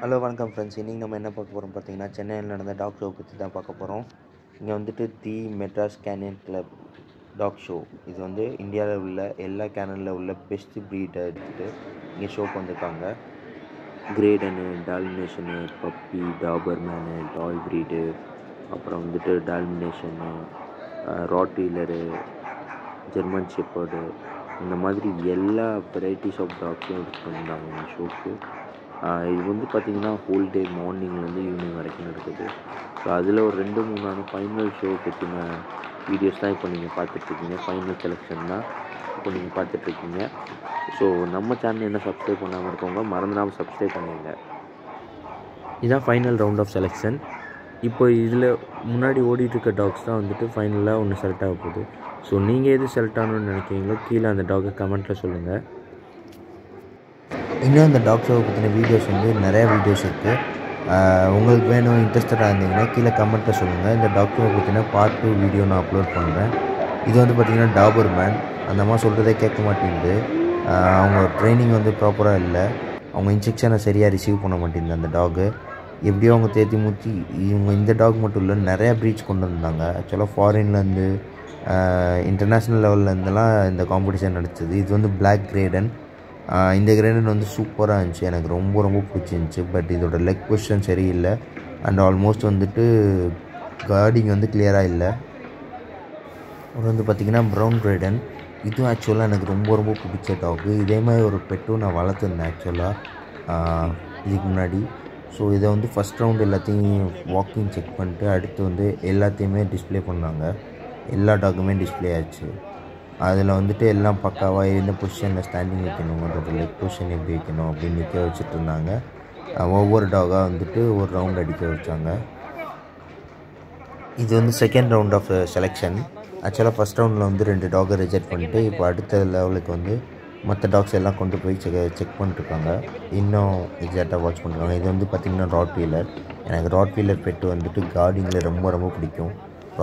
Hello வணக்கம் friends. இன்றைக்கி நம்ம என்ன பார்க்க போகிறோம் பார்த்தீங்கன்னா, சென்னையில் நடந்த டாக் ஷோ பற்றி தான் பார்க்க போகிறோம். இங்கே வந்துட்டு the Madras canyon club talk show. இது வந்து இந்தியாவில் உள்ள எல்லா கேனலில் உள்ள பெஸ்ட் ப்ரீடை எடுத்துகிட்டு இங்கே ஷோக்கு வந்திருக்காங்க. கிரேடனு, டால்மினேஷனு, பப்பி, டாபர்மேனு, டாய் ப்ரீடு, அப்புறம் வந்துட்டு டால்மினேஷனு, ராட்வீலரு, ஜெர்மன் ஷெப்பர்டு, இந்த மாதிரி எல்லா வெரைட்டிஸ் ஆஃப் டாக்ஸும் எடுத்துகிட்டு வந்தாங்க இந்த ஷோக்கு. இது வந்து பார்த்திங்கன்னா ஹோல் டே மார்னிங்லேருந்து ஈவினிங் வரைக்கும் நடக்குது. ஸோ அதில் ஒரு 2-3 ஃபைனல் ஷோ பற்றின வீடியோஸ் தான் இப்போ நீங்கள் பார்த்துட்ருக்கீங்க. ஃபைனல் செலெக்ஷன் தான் இப்போ நீங்கள் பார்த்துட்ருக்கீங்க. ஸோ நம்ம சேனல் என்ன சப்ஸ்கிரைப் பண்ணாமல் இருக்கவங்க மறந்துடாமல் சப்ஸ்கிரைப் பண்ணிடுங்க. இதுதான் ஃபைனல் ரவுண்ட் ஆஃப் செலெக்ஷன். இப்போ இதில் முன்னாடி ஓடிட்டுருக்க டாக்ஸ் தான் வந்துட்டு ஃபைனலாக ஒன்று செலக்ட் ஆக போகுது. ஸோ நீங்கள் எது செலக்ட் ஆகணும்னு நினைக்கிறீங்களோ கீழே அந்த டாகை கமெண்ட்டில் சொல்லுங்கள். இன்னும் இந்த டாக் ஷோவை பற்றின வீடியோஸ் வந்து நிறையா வீடியோஸ் இருக்குது. உங்களுக்கு வேணும், இன்ட்ரெஸ்டடாக இருந்தீங்கன்னா கீழே கமெண்ட்டில் சொல்லுங்கள். இந்த டாக் ஷோவை பற்றின பார்ட் 2 வீடியோ நான் அப்லோட் பண்ணுறேன். இது வந்து பார்த்திங்கன்னா டாபர்மேன். அந்த அம்மா சொல்கிறதே கேட்க மாட்டேங்குது. அவங்க ட்ரைனிங் வந்து ப்ராப்பராக இல்லை. அவங்க இன்ஜெக்ஷனை சரியாக ரிசீவ் பண்ண மாட்டேங்குது அந்த டாகு. எப்படியோ அவங்க தேத்தி மூத்தி இவங்க இந்த டாக் மட்டும் இல்லை, நிறையா ப்ரீட்ஸ் கொண்டு வந்தாங்க. ஆக்சுவலாக ஃபாரின்லேருந்து இன்டர்நேஷ்னல் லெவல்லேருந்துலாம் இந்த காம்படிஷன் நடத்துது. இது வந்து பிளாக் கிரேடன். இந்த கிரேடன் வந்து சூப்பராக இருந்துச்சு, எனக்கு ரொம்ப ரொம்ப பிடிச்சிருந்துச்சி. பட் இதோட லெக் பொசிஷன் சரியில்லை அண்ட் ஆல்மோஸ்ட் வந்துட்டு கார்டிங் வந்து கிளியராக இல்லை. அப்புறம் வந்து பார்த்திங்கன்னா ப்ரௌன் கிரேடன். இதுவும் ஆக்சுவலாக எனக்கு ரொம்ப ரொம்ப பிடிச்ச டாக்கு. இதே மாதிரி ஒரு பெட்டும் நான் வளர்த்துருந்தேன் ஆக்சுவலாக இதுக்கு முன்னாடி. ஸோ இதை வந்து ஃபஸ்ட் ரவுண்டு எல்லாத்தையும் வாக்கிங் செக் பண்ணிட்டு அடுத்து வந்து எல்லாத்தையுமே டிஸ்பிளே பண்ணாங்க. எல்லா டாக்குமே டிஸ்பிளே ஆச்சு. அதில் வந்துட்டு எல்லாம் பக்காவாக எந்த பொசிஷனில் ஸ்டாண்டிங் வைக்கணும், அதோட லெக் பொசிஷன் எப்படி வைக்கணும் அப்படின்னு நிற்க வச்சுட்டு இருந்தாங்க. ஒவ்வொரு டாகாக வந்துட்டு ஒரு ரவுண்ட் அடிக்க வச்சாங்க. இது வந்து செகண்ட் ரவுண்ட் ஆஃப் செலெக்ஷன். ஆக்சுவலாக ஃபஸ்ட் ரவுண்டில் வந்து 2 டாகை ரிஜெக்ட் பண்ணிட்டு இப்போ அடுத்த லெவலுக்கு வந்து மற்ற டாக்ஸ் எல்லாம் கொண்டு போய் செக் பண்ணிட்டுருக்காங்க. இன்னும் எக்ஸாக்டாக வாட்ச் பண்ணிருக்காங்க. இது வந்து பார்த்திங்கன்னா ராட்வீலர். எனக்கு ராட்வீலர் பெட்டு வந்துட்டு கார்டிங்கில் ரொம்ப ரொம்ப பிடிக்கும்.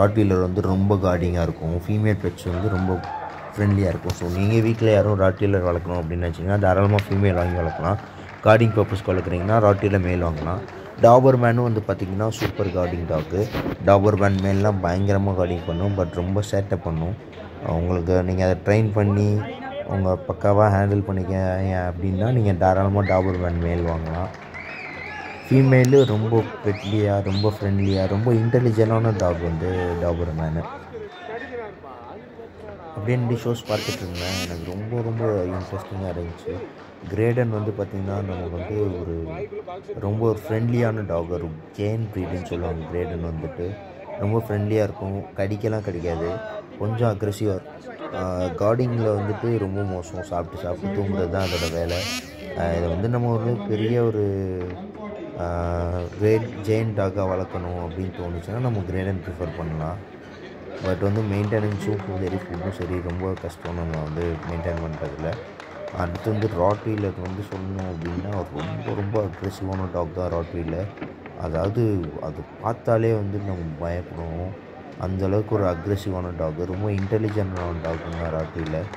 ராட்வீலர் வந்து ரொம்ப கார்டிங்காக இருக்கும். ஃபீமேல் பெட்ஸ் வந்து ரொம்ப ஃப்ரெண்ட்லியாக இருக்கும். ஸோ நீங்கள் வீட்டில் யாரும் ராட்வீலர் வளர்க்கணும் அப்படின்னு நினச்சிங்கன்னா தாராளமாக ஃபீமேல் வாங்கி வளர்க்கலாம். கார்டிங் பர்பஸ்க்கு வளர்க்குறீங்கன்னா ராட்வீலர் மேல் வாங்கலாம். டாபர்மேனும் வந்து பார்த்திங்கன்னா சூப்பர் கார்டிங் டாக்கு. டாபர்மேன் மேல்லாம் பயங்கரமாக கார்டிங் பண்ணும், பட் ரொம்ப சேட்டை பண்ணும். உங்களுக்கு நீங்கள் அதை ட்ரெயின் பண்ணி உங்கள் பக்காவாக ஹேண்டில் பண்ணிக்க அப்படின்னா நீங்கள் தாராளமாக டாபர்மேன் மேல் வாங்கலாம். ஃபீமேலு ரொம்ப பெட்லியாக, ரொம்ப ஃப்ரெண்ட்லியாக, ரொம்ப இன்டெலிஜென்டான டாக் வந்து டாபர்மேனு. அப்படியே ஷோஸ் பார்த்துட்டு இருந்தேன். எனக்கு ரொம்ப ரொம்ப இன்ட்ரெஸ்டிங்காக இருந்துச்சு. கிரேடன் வந்து பார்த்திங்கன்னா நமக்கு வந்து ரொம்ப ஒரு ஃப்ரெண்ட்லியான டாக். ஒரு ஜெயின் ப்ரீடுன்னு சொல்லுவாங்க. கிரேடன் வந்துட்டு ரொம்ப ஃப்ரெண்ட்லியாக இருக்கும், கடிக்கலாம் கடிக்காது, கொஞ்சம் அக்ரெசிவாக இருக்கும். கார்டிங்கில் வந்துட்டு ரொம்ப மோசம், சாப்பிட்டு தூங்குறது தான் அதோட வேலை. இதை வந்து நம்ம ஒரு பெரிய ஒரு ஜெயின் டாக்காக வளர்க்கணும் அப்படின்னு தோணுச்சுன்னா நம்ம கிரேடன் ப்ரிஃபர் பண்ணலாம். பட் வந்து மெயின்டெனன்ஸும் சரி, ஃபுட்டும் சரி ரொம்ப கஷ்டம் நம்ம வந்து மெயின்டைன் பண்ணுறதுல. அடுத்து வந்து ராட்வீலர் வந்து சொல்லணும் அப்படின்னா ரொம்ப ரொம்ப அக்ரெசிவான டாக் தான் ராட்வீலர். அதாவது அது பார்த்தாலே வந்து நம்ம பயப்படுவோம், அந்தளவுக்கு ஒரு அக்ரெசிவான டாக், ரொம்ப இன்டெலிஜென்டான டாக்குங்க ராட்வீலர்.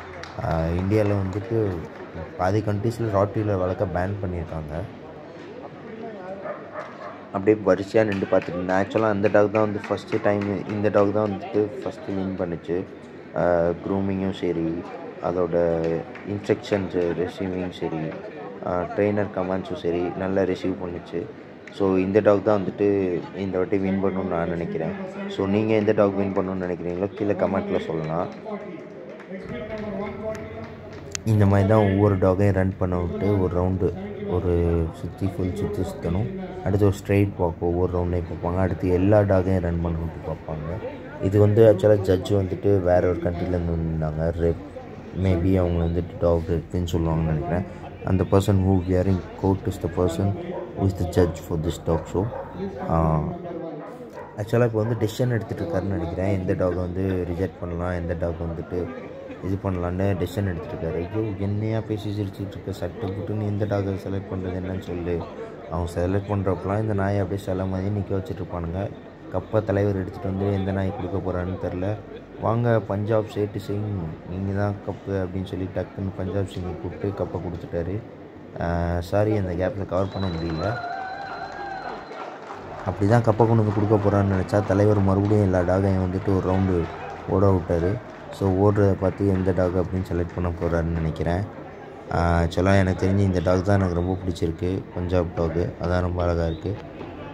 இந்தியாவில் வந்துட்டு பாதி கண்ட்ரீஸில் ராட்வீலர் வளர்க்க பேன் பண்ணியிருக்காங்க. அப்படியே வரிசையாக நின்று பார்த்துட்டு இருந்தேன். ஆக்சுவலாக அந்த டாக் தான் வந்து ஃபஸ்ட்டு டைம், இந்த டாக் தான் வந்துட்டு ஃபஸ்ட்டு வின் பண்ணிச்சு. க்ரூமிங்கும் சரி, அதோட இன்ஸ்ட்ரக்ஷன்ஸு ரிசீவிங் சரி, ட்ரெயினர் கமெண்ட்ஸும் சரி நல்லா ரிசீவ் பண்ணிச்சு. ஸோ இந்த டாக் தான் வந்துட்டு இந்த வாட்டி வின் பண்ணணும்னு நான் நினைக்கிறேன். ஸோ நீங்கள் எந்த டாக் வின் பண்ணணும்னு நினைக்கிறீங்களோ கீழே கமெண்ட்டில் சொல்லலாம். இந்த மாதிரி தான் ஒவ்வொரு டாகையும் ரன் பண்ண விட்டு ஒரு ரவுண்டு ஒரு ஃபுல் சுற்றணும். அடுத்து ஒரு ஸ்ட்ரெயிட் வாக் ஒவ்வொரு ரவுண்டையும் பார்ப்பாங்க. அடுத்து எல்லா டாகையும் ரன் பண்ண விட்டு பார்ப்பாங்க. இது வந்து ஆக்சுவலாக ஜட்ஜு வந்துட்டு வேறு ஒரு கண்ட்ரிலேருந்து வந்திருந்தாங்க. மேபி அவங்க வந்துட்டு டாக் ரெட்னு சொல்லுவாங்கன்னு நினைக்கிறேன். அந்த person who wearing coat is the person who is the judge for this talk show. ஆக்சுவலாக இப்போ வந்து டெசிஷன் எடுத்துகிட்டு இருக்காருன்னு நினைக்கிறேன். எந்த டாகை வந்து ரிஜெக்ட் பண்ணலாம், எந்த டாக் வந்துட்டு இது பண்ணலான்னு டெசிஷன் எடுத்துகிட்டு இருக்காரு. ஐயோ என்னையா பேசி சிரிச்சிட்டு இருக்க, சட்டை போட்டுன்னு எந்த டாகை செலக்ட் பண்ணுறது என்னன்னு சொல்லு. அவங்க செலக்ட் பண்ணுறப்பெல்லாம் இந்த நாயை அப்படியே சில மாதிரி நிற்க வச்சுட்ருப்பானுங்க. கப்பை தலைவர் எடுத்துகிட்டு வந்து எந்த நாய் கொடுக்க போகிறான்னு தெரில. வாங்க பஞ்சாப் சேட்டு சிங், நீங்கள் தான் கப்பு அப்படின்னு சொல்லி டக்குன்னு பஞ்சாப் சிங்கை கூப்பிட்டு கப்பை கொடுத்துட்டாரு. சாரி, அந்த கேப்பில் கவர் பண்ண முடியல. அப்படி தான் கப்பை கொண்டு வந்து கொடுக்க போகிறான்னு நினச்சா தலைவர் மறுபடியும் எல்லா டாகையும் வந்துட்டு ஒரு ரவுண்டு ஓட விட்டார். ஸோ ஓடுறத பார்த்து எந்த டாக் அப்படின்னு செலக்ட் பண்ண போகிறாருன்னு நினைக்கிறேன். ஆக்சுவலாக எனக்கு தெரிஞ்சு இந்த டாக் தான் எனக்கு ரொம்ப பிடிச்சிருக்கு, பஞ்சாப் டாகு. அதான் ரொம்ப அழகாக இருக்குது.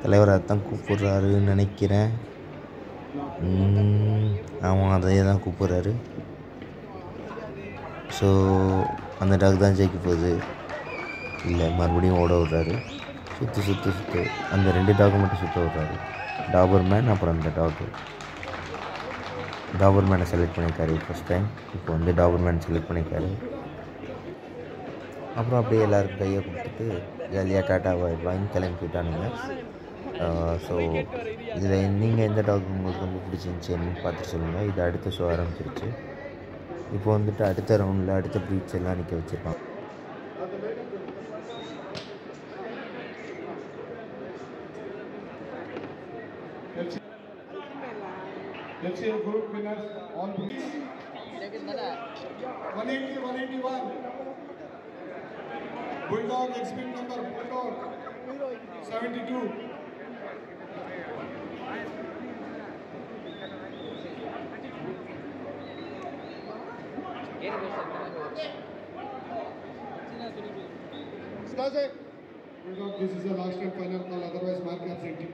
தலைவர் அதான் கூப்பிட்றாருன்னு நினைக்கிறேன். ஆமாம், அதையே தான் கூப்பிட்றாரு. ஸோ அந்த டாக் தான் ஜெயிக்க போகுது. இல்லை, மறுபடியும் ஓட விட்றாரு. சுற்று அந்த 2 டாகை மட்டும் சுற்ற விட்றாரு. டாபர்மேன் அப்புறம் அந்த டாகு. டாபர்மேனை செலக்ட் பண்ணியிருக்காரு ஃபஸ்ட் டைம். இப்போ வந்து டாபர்மேன் செலக்ட் பண்ணியிருக்காரு. அப்புறம் அப்படியே எல்லாருக்கும் கையை கொடுத்துட்டு ஜாலியாக டாட்டா வாங்கி கிளம்பி போயிட்டானுங்க. ஸோ இதில் நீங்கள் எந்த டாக் உங்களுக்கு ரொம்ப பிடிச்சிருந்துச்சின்னு பார்த்து சொல்லுங்கள். இது அடுத்த ஷோ ஆரம்பிச்சிருச்சு. இப்போ வந்துட்டு அடுத்த ரவுண்டில் அடுத்த ப்ரீட்ஸ் எல்லாம் நிற்க வச்சுருக்கான். Let's see group winners on 180, 181. Bulldog exhibit number Bulldog 72. Bulldog, this is the last and final call. Otherwise, mark absentee.